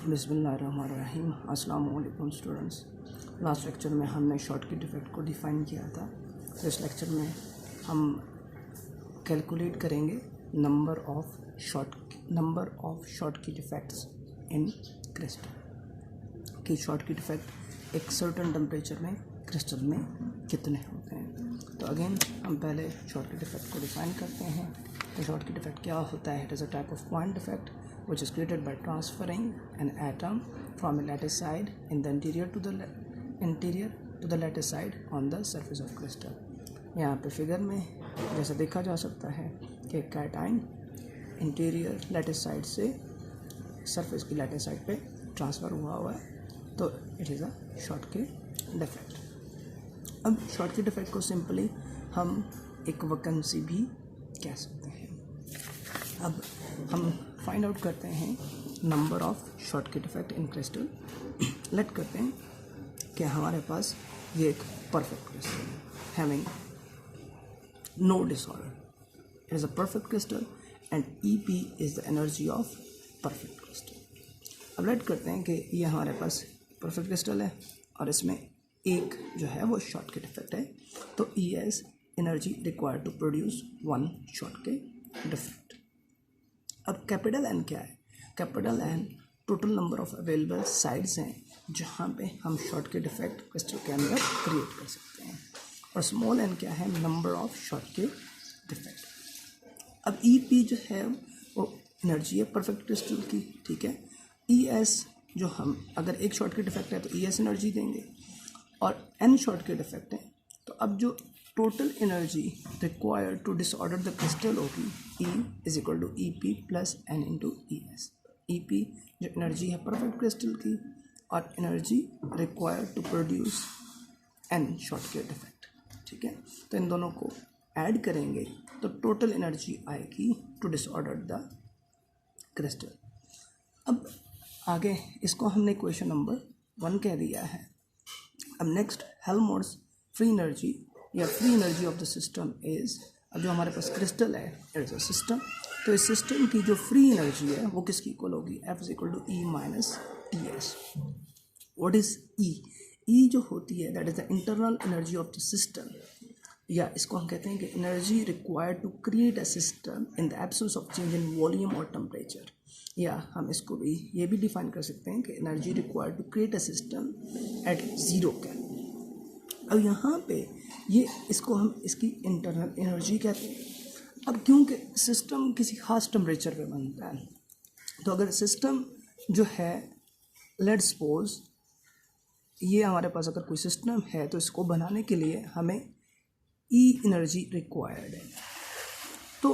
बिस्मिल्लाहिर्रहमानिर्रहीम। अस्सलाम वालेकुम स्टूडेंट्स। लास्ट लेक्चर में हमने शॉर्टकट इफ़ेक्ट को डिफ़ाइन किया था। तो इस लेक्चर में हम कैलकुलेट करेंगे number of shortcut effects in crystal कि शॉर्टकट इफ़ेक्ट एक सर्टेन टेम्परेचर में क्रिस्टल में कितने होते हैं। तो अगेन हम पहले शॉर्टकट इफ़ेक्ट को डिफ़ाइन करते हैं। तो शॉर्टकट इफ़ेक्ट क्या होता है? It is a type of point effect which is created by transferring an atom from a lattice side in the interior to the lattice side on the surface of crystal। यहाँ पे figure में जैसा देखा जा सकता है कि cation interior lattice side से सरफेस की लैटिस साइड पे ट्रांसफ़र हुआ है, तो it is a shortcut effect. अब शॉर्टकट इफ़ेक्ट को सिंपली हम एक वैकेंसी भी कह सकते हैं। अब हम फाइंड आउट करते हैं number of Schottky defect in crystal. Let करते हैं कि हमारे पास ये एक परफेक्ट क्रिस्टल है having no disorder. It is a perfect crystal and EP is the energy of perfect crystal. अब लेट करते हैं कि ये हमारे पास परफेक्ट क्रिस्टल है और इसमें एक जो है वो शॉर्टकट इफ़ेक्ट है। तो ES energy required to produce one shortcut effect. अब कैपिटल N क्या है? Capital N total number of available sides हैं जहाँ पे हम शॉर्टकट इफ़ेक्ट क्रिस्टल के अंदर क्रिएट कर सकते हैं, और स्मॉल n क्या है? Number of Schottky effect. अब EP जो है वो एनर्जी है परफेक्ट क्रिस्टल की, ठीक है। ES जो हम अगर एक शॉर्टकट इफ़ेक्ट है तो ES एनर्जी देंगे, और N शॉर्टकट इफ़ेक्ट है तो अब जो total energy required to disorder the crystal होगी E is equal to EP plus N into ES। EP जो एनर्जी है परफेक्ट क्रिस्टल की और energy required to produce N shortcut effect, ठीक है। तो इन दोनों को ऐड करेंगे तो टोटल एनर्जी आएगी टू डिसऑर्डर द क्रिस्टल। अब आगे इसको हमने क्वेश्चन नंबर 1 कह दिया है। अब नेक्स्ट हेल्महोल्ट्ज़ फ्री एनर्जी या free energy of the system is, अब जो हमारे पास क्रिस्टल है इट इज़ अ सिस्टम, तो इस सिस्टम की जो फ्री एनर्जी है वो किसकी इक्वल होगी? F is equal to E minus TS। What is E? E जो होती है that is the internal energy of the system, या इसको हम कहते हैं कि energy required to create a system in the absence of change in volume और टेम्परेचर, या हम इसको भी ये भी डिफाइन कर सकते हैं कि energy required to create a system at zero kelvin. अब यहाँ पे ये इसको हम इसकी इंटरनल एनर्जी कहते हैं। अब क्योंकि सिस्टम किसी खास टेम्परेचर पे बनता है, तो अगर सिस्टम जो है लेट्स सपोज ये हमारे पास अगर कोई सिस्टम है तो इसको बनाने के लिए हमें E एनर्जी रिक्वायर्ड है। तो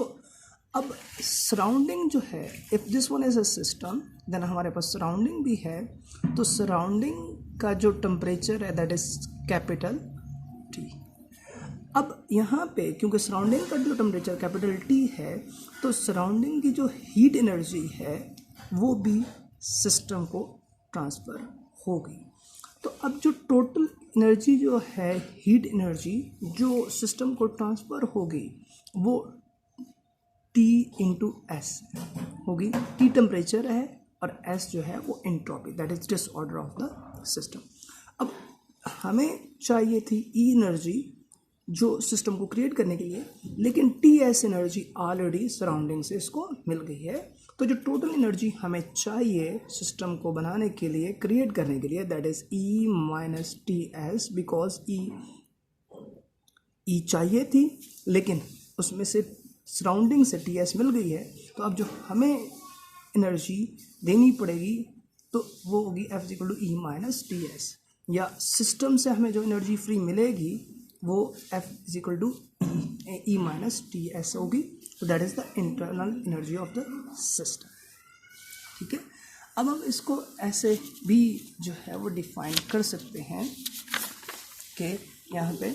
अब सराउंडिंग जो है, if this one is a system then हमारे पास सराउंडिंग भी है, तो सराउंडिंग का जो टेम्परेचर है दैट इज़ कैपिटल T। अब यहाँ पे क्योंकि सराउंडिंग का जो टेम्परेचर कैपिटल T है, तो सराउंडिंग की जो हीट एनर्जी है वो भी सिस्टम को ट्रांसफ़र होगी। तो अब जो टोटल एनर्जी जो है हीट एनर्जी जो सिस्टम को ट्रांसफ़र होगी वो T इंटू S होगी। T टेम्परेचर है और S जो है वो entropy that is disorder of the system. अब हमें चाहिए थी E एनर्जी जो सिस्टम को क्रिएट करने के लिए, लेकिन TS एनर्जी ऑलरेडी सराउंडिंग से इसको मिल गई है। तो जो टोटल एनर्जी हमें चाहिए सिस्टम को बनाने के लिए क्रिएट करने के लिए that is E minus TS, because E चाहिए थी लेकिन उसमें से सराउंडिंग से TS मिल गई है। तो अब जो हमें एनर्जी देनी पड़ेगी तो वो होगी F equal to E minus TS, या सिस्टम से हमें जो एनर्जी फ्री मिलेगी वो F is equal to E minus TS होगी। तो that is the internal energy of the system, ठीक है। अब हम इसको ऐसे भी जो है वो डिफाइन कर सकते हैं कि यहाँ पे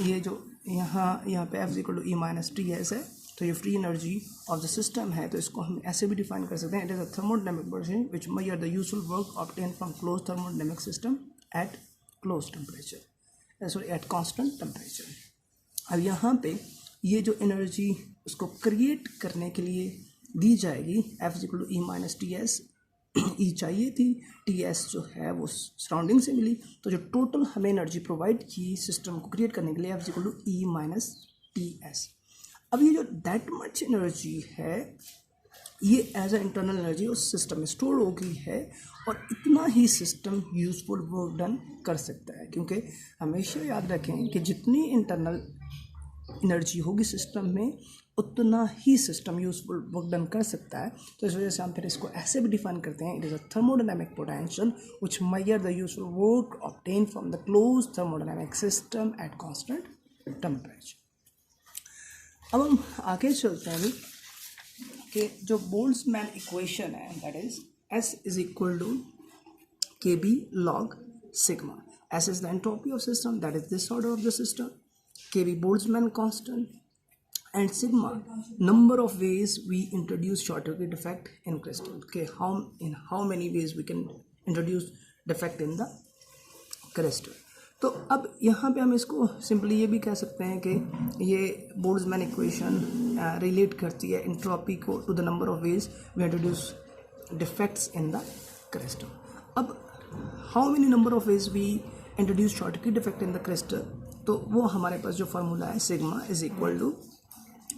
ये जो यहाँ पे F is equal to E minus TS है, तो ये free energy of the system है। तो इसको हम ऐसे भी डिफाइन कर सकते हैं, it is a thermodynamic machine which major the useful work obtain from close thermodynamic system eight close temperature, sorry eight constant temperature. अब यहाँ पे ये जो एनर्जी उसको क्रिएट करने के लिए दी जाएगी F is equal to E minus TS E चाहिए थी, टी एस जो है वो सराउंडिंग से मिली, तो जो टोटल हमें एनर्जी प्रोवाइड की सिस्टम को क्रिएट करने के लिए F equal to E minus T S. अब ये जो दैट मच एनर्जी है ये एज अ इंटरनल एनर्जी उस सिस्टम में स्टोर हो गई है, और इतना ही सिस्टम यूजफुल वर्क डन कर सकता है, क्योंकि हमेशा याद रखें कि जितनी इंटरनल एनर्जी होगी सिस्टम में उतना ही सिस्टम यूजफुल वर्क डन कर सकता है। तो इस वजह से हम फिर इसको ऐसे भी डिफाइन करते हैं, it is a thermodynamic potential which measure the useful work obtain from the close thermodynamic system at constant temperature. अब हम आगे चलते हैं कि जो बोल्ट्जमैन इक्वेशन है that is S is equal to K B log sigma. S is the entropy of system, that is disorder of the system, K B Boltzmann constant, and sigma number of ways we introduce short circuit effect in crystal. Okay, in how many ways we can introduce defect in the crystal. तो अब यहाँ पे हम इसको simply ये भी कह सकते हैं कि ये बोल्ट्जमैन इक्वेशन रिलेट करती है इंट्रोपी को to the number of ways we introduce defects in the crystal. अब how many number of ways we introduce short circuit defect in the crystal, तो वो हमारे पास जो फार्मूला है सिग्मा इज इक्वल टू,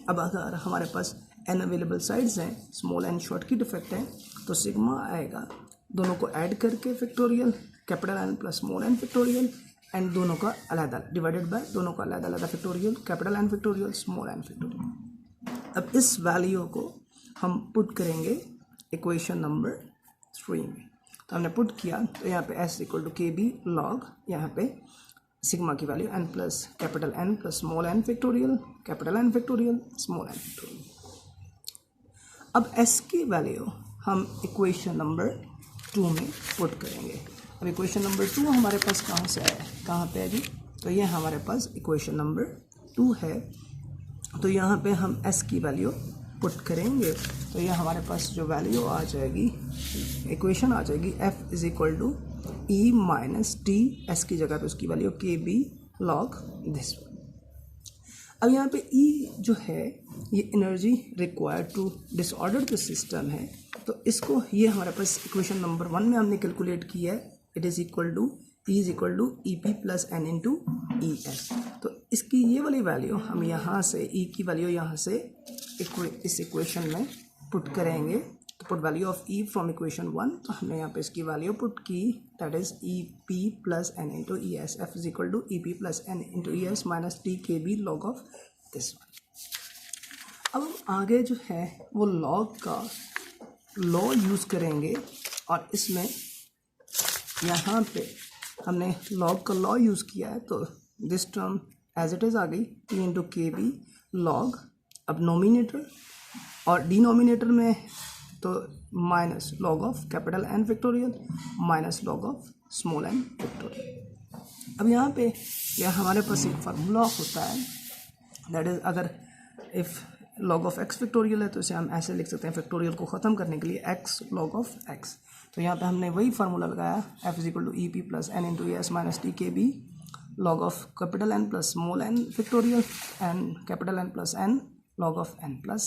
अब अगर हमारे पास n अवेलेबल साइड्स हैं, स्मॉल n शॉर्ट की डिफेक्ट है, तो सिग्मा आएगा दोनों को ऐड करके factorial capital N plus small n factorial, and दोनों का अलग डिवाइडेड बाय दोनों का अलग अलग factorial capital N factorial small n factorial. अब इस वैल्यू को हम पुट करेंगे इक्वेशन नंबर 3 में, तो हमने पुट किया तो यहाँ पे s equal to K B log, यहाँ पे सिग्मा की value n plus capital N plus small n factorial capital N factorial small n factorial. अब s की वैल्यू हम इक्वेशन नंबर 2 में पुट करेंगे। अब इक्वेशन नंबर 2 हमारे पास कहाँ से है, कहाँ पे है जी, तो ये हमारे पास इक्वेशन नंबर 2 है। तो यहाँ पे हम s की वैल्यू पुट करेंगे, तो ये हमारे पास जो वैल्यू आ जाएगी, इक्वेशन आ जाएगी f is equal to E minus T, S की जगह पे उसकी वैल्यू के बी लॉग दिस। अब यहाँ पे ई जो है ये energy required to disorder the system है, तो इसको ये हमारे पास इक्वेशन नंबर 1 में हमने कैलकुलेट किया है, it is equal to E is equal to E P plus N into E S. तो इसकी ये वाली वैल्यू हम यहाँ से ई की वैल्यू यहाँ से इस इक्वेशन में पुट करेंगे, तो put value of E from equation 1, तो हमने यहाँ पे इसकी वैल्यू पुट की, that is E P plus N into E S, F is equal to E P plus N into E S minus T K B log of this one. अब हम आगे जो है वो लॉग का law use करेंगे, और इसमें यहाँ पे हमने लॉग का लॉ यूज़ किया है, तो this term as it is आ गई T into K B log. अब नोमिनेटर और डिनोमिनेटर में तो minus log of capital N factorial minus log of small N factorial. अब यहाँ पे यह हमारे पास एक फार्मूला होता है, दैट इज अगर if log of x factorial है तो इसे हम ऐसे लिख सकते हैं फैक्टोरियल को ख़त्म करने के लिए एक्स लॉग ऑफ एक्स। तो यहाँ पे हमने वही फार्मूला लगाया, F is equal to E P plus N into S minus T K B log of capital N plus small N factorial and capital N plus N log of n plus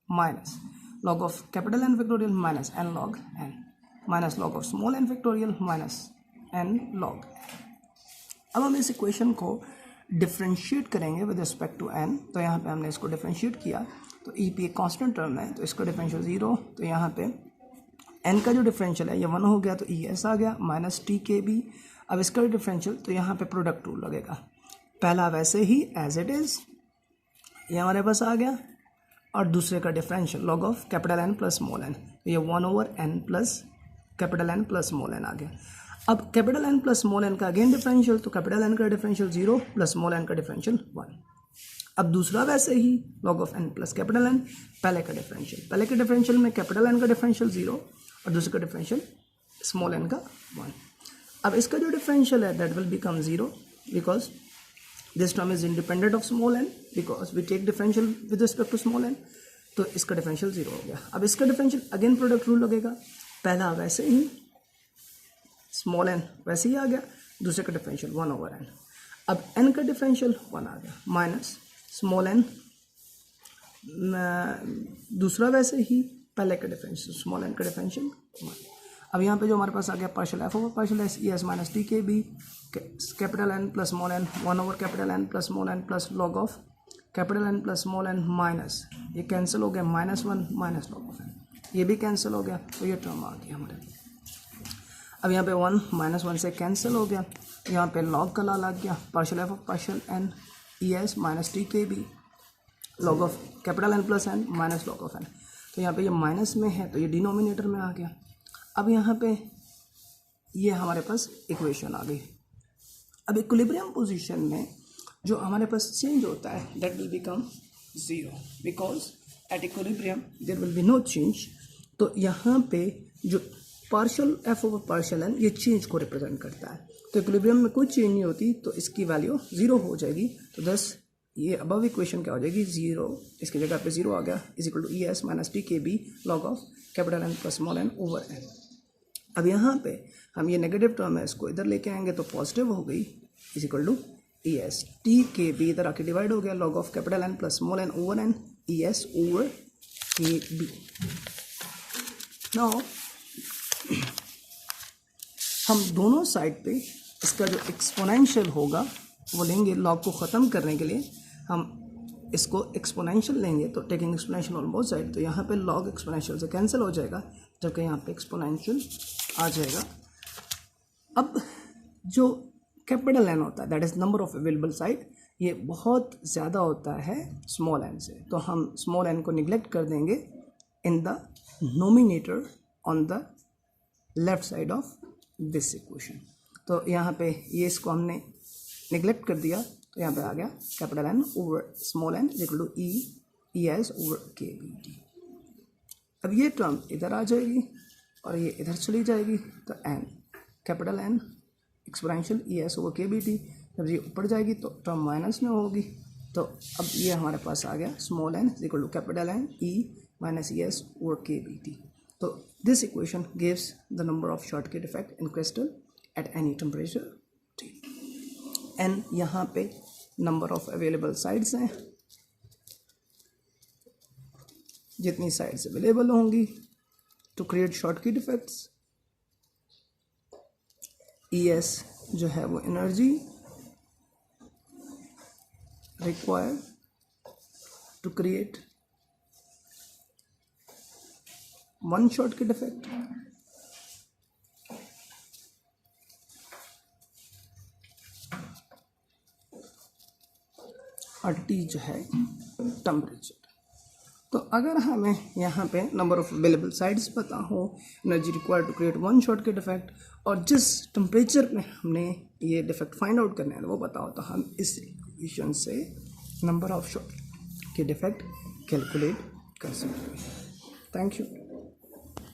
minus log of capital N factorial minus n log n minus log of small n factorial minus n log n। अब हम इस equation को differentiate करेंगे with respect to n, तो यहाँ पे हमने इसको डिफ्रेंशिएट किया, तो ई पी एक कॉन्स्टेंट टर्म है, तो इसका डिफरेंशियल 0, तो यहाँ पे n का जो डिफरेंशियल है ये 1 हो गया, तो ई एस आ गया माइनस टी के बी। अब इसका डिफरेंशियल, तो यहाँ पे प्रोडक्ट रूल लगेगा, पहला वैसे ही एज इट इज़ ये हमारे पास आ गया, और दूसरे का differential log of capital N plus small N, तो ये 1 over N plus capital N plus small N आ गया। अब कैपिटल एन प्लस स्मॉल एन का अगेन डिफरेंशियल, तो कैपिटल एन का डिफरेंशियल 0 प्लस स्मॉल एन का डिफरेंशियल 1। अब दूसरा वैसे ही log of N plus capital N, पहले का डिफरेंशियल, पहले के डिफरेंशियल में कैपिटल एन का डिफरेंशियल 0 और दूसरे का डिफरेंशियल स्मॉल एन का 1। अब इसका जो डिफरेंशियल है that will become 0 because this term is independent of small n because we take differential with respect to small n, तो इसका डिफरेंशियल 0 हो गया। अब इसका डिफरेंशियल अगेन प्रोडक्ट रूल लगेगा, पहला वैसे ही स्मॉल n वैसे ही आ गया, दूसरे का डिफरेंशियल 1 ओवर n। अब n का डिफरेंशियल 1 आ गया माइनस स्मॉल n, दूसरा वैसे ही पहले का डिफरेंशियल स्मॉल n का डिफरेंशियल 1। अब यहाँ पे जो हमारे पास आ गया partial F over partial S E S minus T K B capital N plus small N 1 over capital N plus small N plus log of capital N plus small N minus ये cancel हो गया -1 minus log of N, ये भी cancel हो गया, तो ये term आ गया हमारे। अब यहाँ पे 1 -1 से कैंसिल हो गया, यहाँ पे लॉग का ला लग गया, partial F of partial N E S minus T K B log of capital N plus N minus log of N. तो यहाँ पे ये माइनस में है तो ये डिनोमिनेटर में आ गया। अब यहाँ पे ये हमारे पास इक्वेशन आ गई। अब इक्विलिब्रियम पोजीशन में जो हमारे पास चेंज होता है that will become 0 because at equilibrium there will be no change. तो यहाँ पे जो partial F over partial N ये चेंज को रिप्रेजेंट करता है। तो इक्विलिब्रियम में कोई चेंज नहीं होती तो इसकी वैल्यू 0 हो जाएगी। तो दस ये अबव इक्वेशन क्या हो जाएगी 0, इसकी जगह पे 0 आ गया is equal to E S minus T K B log of capital N plus small N over N. अब यहाँ पे हम ये नेगेटिव टर्म है इसको इधर लेके आएंगे तो पॉजिटिव हो गई is equal to E S T K B इधर आके डिवाइड हो गया log of capital N plus small N over N E S over K B. Now हम दोनों साइड पे इसका जो एक्सपोनेंशियल होगा वो लेंगे। लॉग को ख़त्म करने के लिए हम इसको एक्सपोनेंशियल लेंगे तो taking exponential on both side, तो यहाँ पे लॉग एक्सपोनेंशियल से कैंसिल हो जाएगा जबकि यहाँ पे एक्सपोनेंशियल आ जाएगा। अब जो कैपिटल एन होता है that is number of available side, ये बहुत ज़्यादा होता है स्मॉल एन से, तो हम स्मॉल एन को निगलेक्ट कर देंगे in the nominator on the left side of this equation. तो यहाँ पे ये इसको हमने निगलेक्ट कर दिया तो यहाँ पे आ गया capital N over small N is equal to E S over K B T. अब ये टर्म इधर आ जाएगी और ये इधर चली जाएगी तो N capital N exponential E S over K B T, जब ये ऊपर जाएगी तो टर्म माइनस में होगी। तो अब ये हमारे पास आ गया small N is equal to capital N E minus E S over K B T. तो this equation gives the number of shortcut effect in crystal at any temperature T. N यहाँ पे नंबर ऑफ अवेलेबल साइड्स हैं, जितनी sides available होंगी to create shortcut effects. E S जो है वो energy required to create one shortcut effect, और T जो है टेम्परेचर। तो अगर हमें यहाँ पे नंबर ऑफ अवेलेबल साइड्स पता हो, energy required to create one shortcut effect, और जिस टेम्परेचर में हमने ये डिफेक्ट फाइंड आउट करना है वो पता हो, तो हम इस इक्वेशन से number of shortcut effect calculate कर सकते हैं। Thank you.